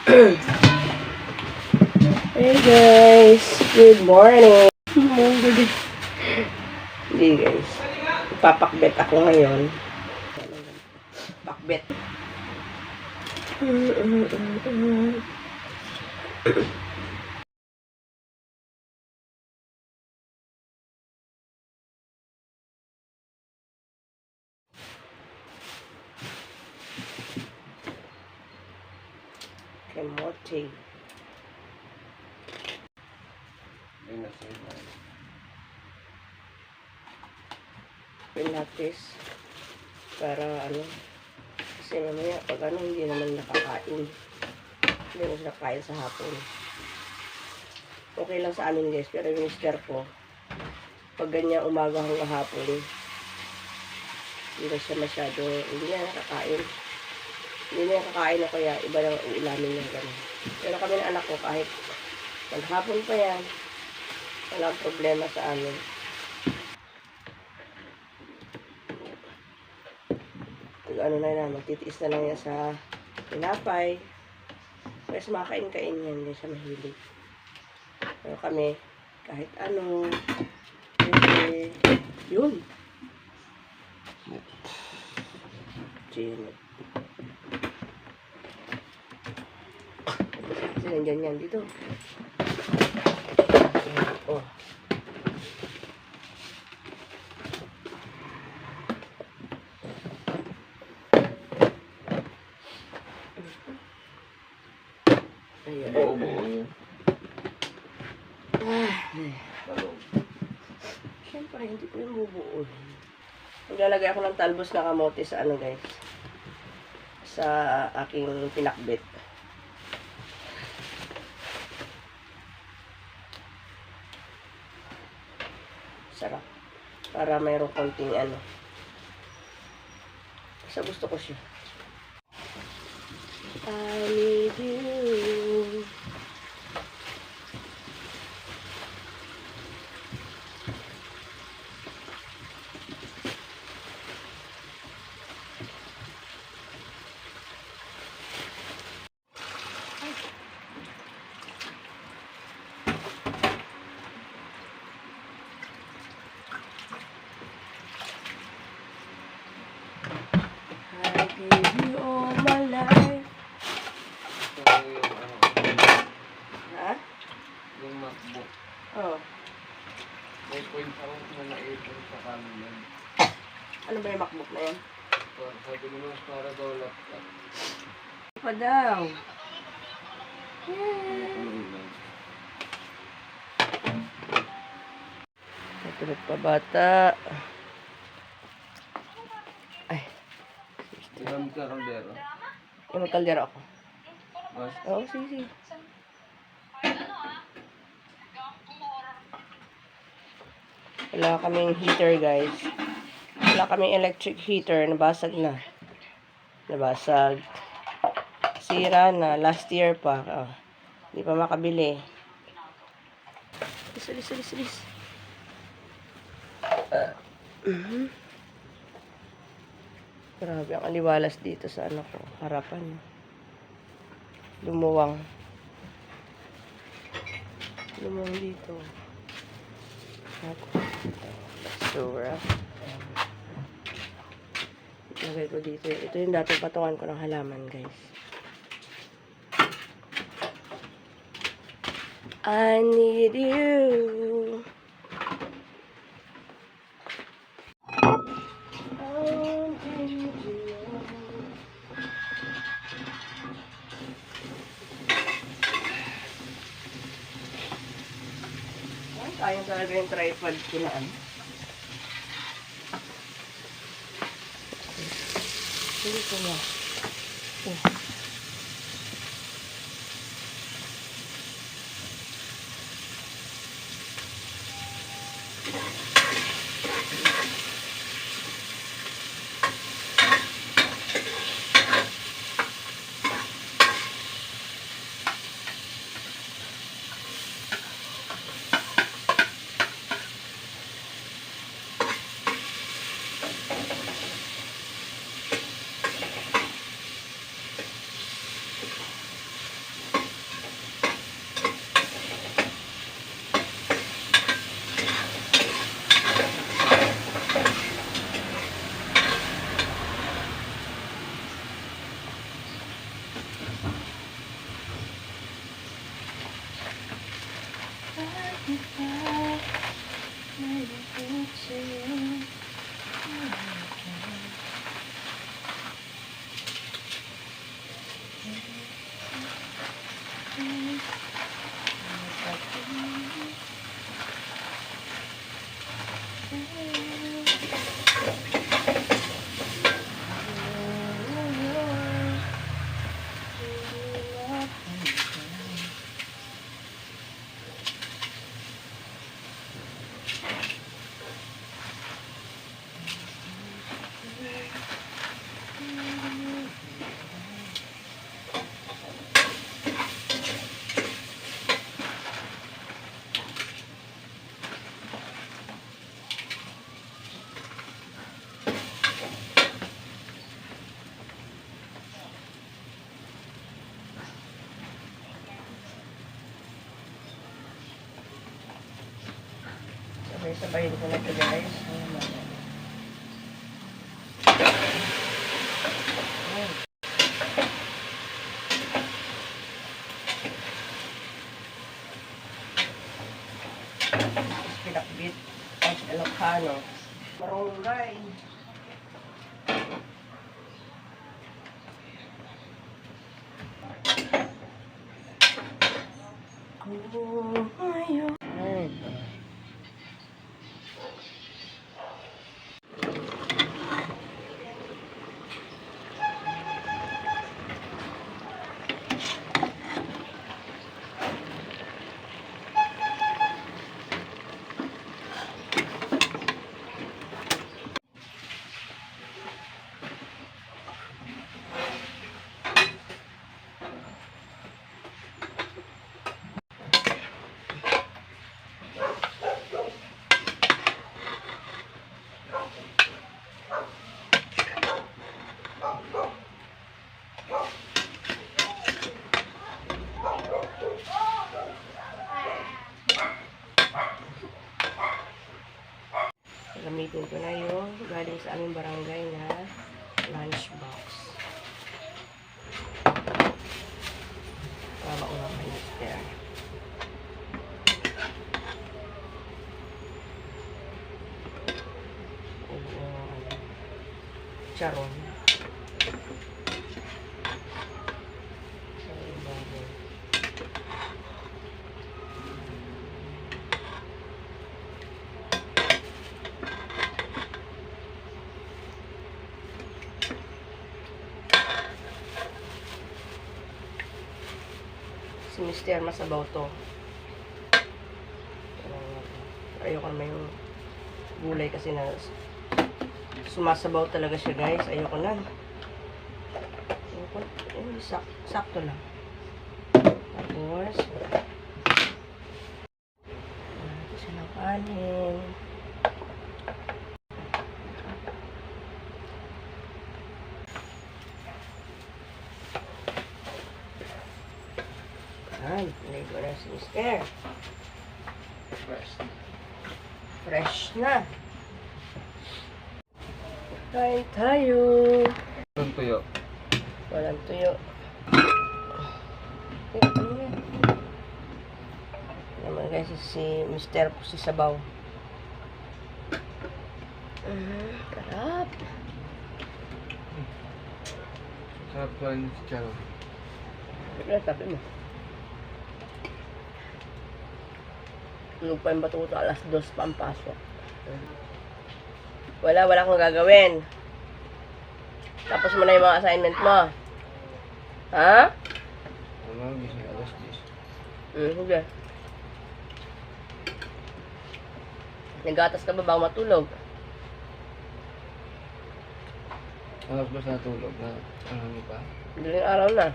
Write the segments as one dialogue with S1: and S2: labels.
S1: Hey guys, good morning. Hindi guys, ipapakbet ako ngayon. Pakbet. Kamote. Pilates. Para ano, kasi mamaya pag ano, hindi naman nakakain. Hindi naman nakakain sa hapon. Okay lang sa amin guys, pero yung mister ko, pag ganyan umaga hanggang hapon, hindi na siya masyado, hindi na nakakain. Hindi na nakakain na kaya iba lang uulamin niya gano'n. Pero kami ng anak ko, kahit maghapon pa yan, walang problema sa amin. Ano na yan, magtitiis na lang yan sa tinapay. Kasi makain-kain yan, hindi siya mahilig. Pero kami, kahit ano, yun. Gin. Kasi nandiyan yan dito. Oh. Ayan. Siyempre, hindi ko yung bubuo. Maglalagay ako ng talbos na kamote sa ano guys. Sa aking pinakbet. Sarap. Para mayroong konting ano. Sa gusto ko siya. I need you. I give you all my life. Ha?
S2: Yung MacBook.
S1: Oh.
S2: May point ako na naipon sa kanan yan.
S1: Ano ba yung MacBook na yan?
S2: Sabi ko mas para daw laptop.
S1: Pa daw. Yeah. Natulog pa bata. Ay.
S2: Ilang ka kaldero?
S1: Yung kaldero ako.
S2: Mas
S1: Oo, sige. Wala kaming heater guys. Wala kaming electric heater. Nabasag na. Nabasag. Sira na. Last year pa. Oh. Hindi pa makabili. Silis. Grabe ang aliwalas dito sa ano ko. Harapan. Lumuwang dito. Let's do it. Lagay ko dito. Ito yung dating patungan ko ng halaman, guys. I need you. Sayang talaga yung tripod ko na ano. Hindi ko na. Sabayin ko na ito guys. Pinakbit ang Ilocano. Marunggay. Gamitin ko na yung galing sa aming barangay na lunchbox. Tama ko nga kay Mister. Charon. Si Mister masabaw to. Ayoko naman yung gulay kasi na sumasabaw talaga siya guys. Ayoko na. Sakto lang. Tapos ito siya ng kanin. Ay, naligo na si Mister. Fresh na. Kain tayo.
S2: Walang tuyo.
S1: Walang tuyo. Naman guys, si Mister po si Sabaw. Sarap.
S2: Sarap pa rin si Charo.
S1: Sabi mo. Tulog pa yung batuto, alas 2 pa ang pasok. Wala akong gagawin. Tapos mo na yung mga assignment mo. Ha?
S2: Ano, gising alas 10.
S1: Sige. Nagatas ka ba bago matulog?
S2: Alas ba sa tulog na ano pa?
S1: Daling araw na.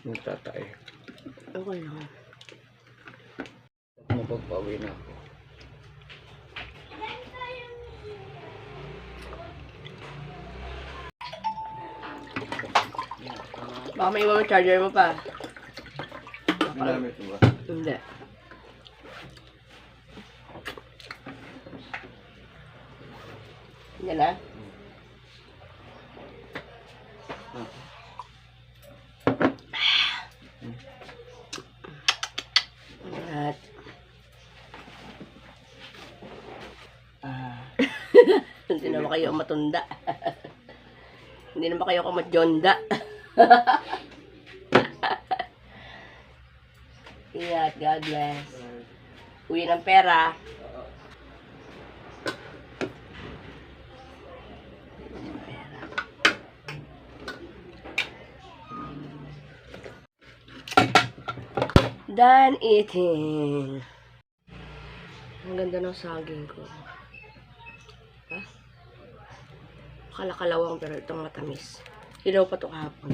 S2: Nagtatay.
S1: Okay lang.
S2: Mapagpawi na ako.
S1: Baka may iwan mo charger mo pa.
S2: Ginamit mo ba?
S1: Hindi. Yan na. At hindi naman kayo matunda. Hindi naman kayo kumadjonda. Ingat, God bless. Uwi ng pera. Done eating. Ang ganda ng saging ko. Ha? Kalakalawang pero itong matamis. Hilaw pa ito kahapon.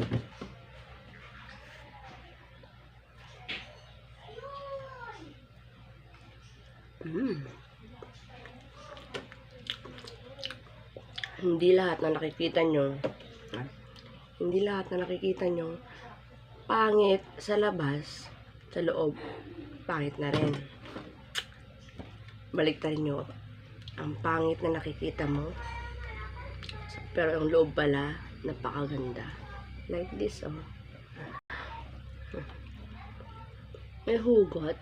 S1: Hindi lahat na nakikita nyo, Hindi lahat na nakikita nyo pangit sa labas, sa loob, pangit na rin. Baliktarin nyo. Ang pangit na nakikita mo, pero ang loob pala, napakaganda. Like this, oh. May hugot.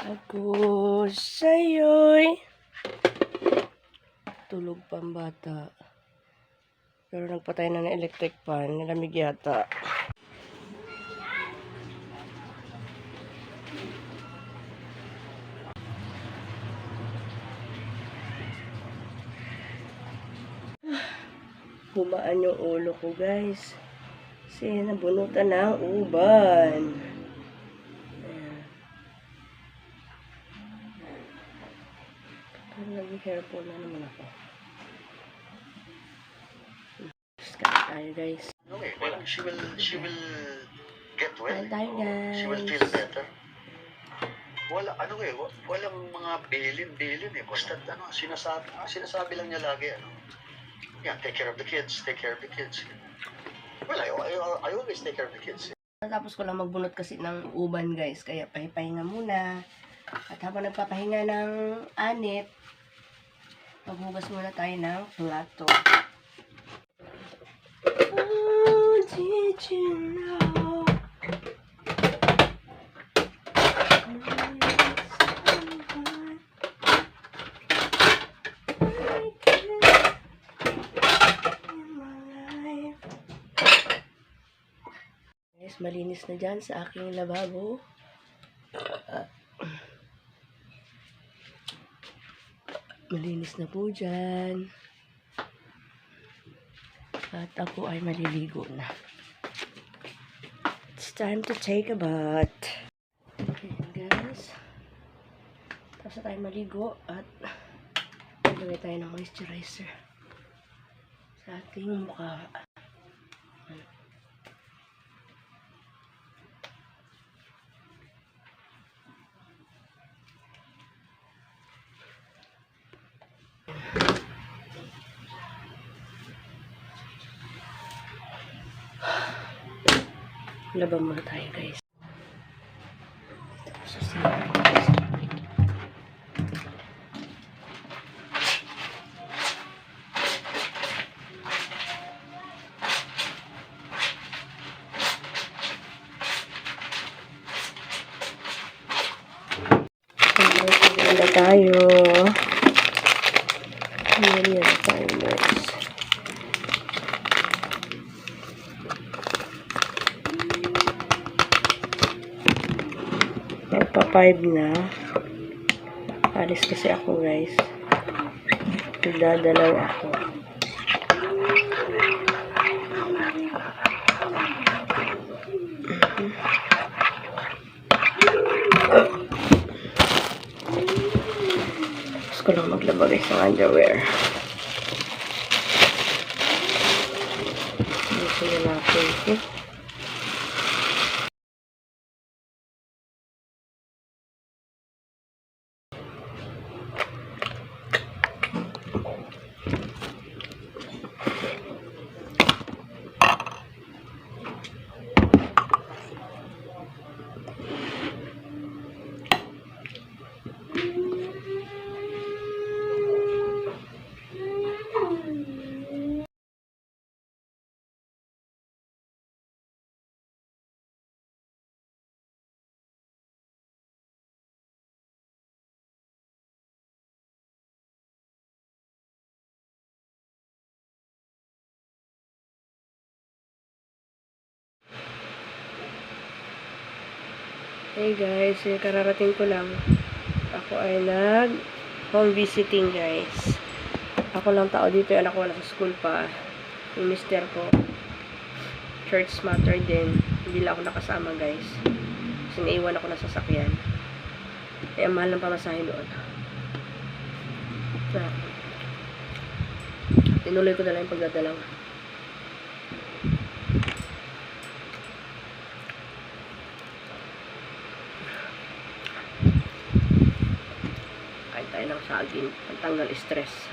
S1: Ako sa'yo'y tulog pang bata. Pero nagpatay na ng electric fan. Nilamig yata. Humaan yung ulo ko, guys. Kasi nabunutan na ang uban. Ayan. Pero nag-hairfall na naman ako. Scan tayo, guys.
S3: Okay, well, she will get well.
S1: Scan tayo, guys.
S3: She will feel better. Wala, ano eh, walang mga bilin eh. Basta, sinasabi lang niya lagi, yeah, take care of the kids, take care of the kids. Well, I always take care of the kids.
S1: Tapos ko lang magbunot kasi ng uban, guys. Kaya pahipahinga muna. At habang nagpapahinga ng anit, maghugas muna tayo ng plato. Oh, did you know? Guys, malinis na dyan sa aking lababo. Malinis na po dyan. At ako ay maliligo na. It's time to take a bath. Ayan, guys. Tapos na tayo maligo at maglagay tayo ng moisturizer sa ating mukha. Laban muna tayo, guys. Tapos na tayo. Ayan tayo, guys. Magpa-5 na. Alis kasi ako, guys. Nagdadalaw ako. Gusto ko lang maglaba, guys, ng underwear. Gusto nyo natin, okay? Hey guys, kararating ko lang. Ako ay home visiting, guys. Ako lang tao dito, anak ko nasa school pa. Yung mister ko, church matter din. Hindi lang ako nakasama, guys. Kasi naiwan ako na sasakyan. Kaya mahal ng pamasahe doon. So, tinuloy ko na lang yung pagdadalaw. Kain tayo ng saging. Pantanggal stress.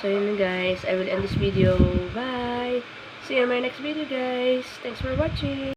S1: So, yun guys. I will end this video. Bye! See you in my next video, guys. Thanks for watching.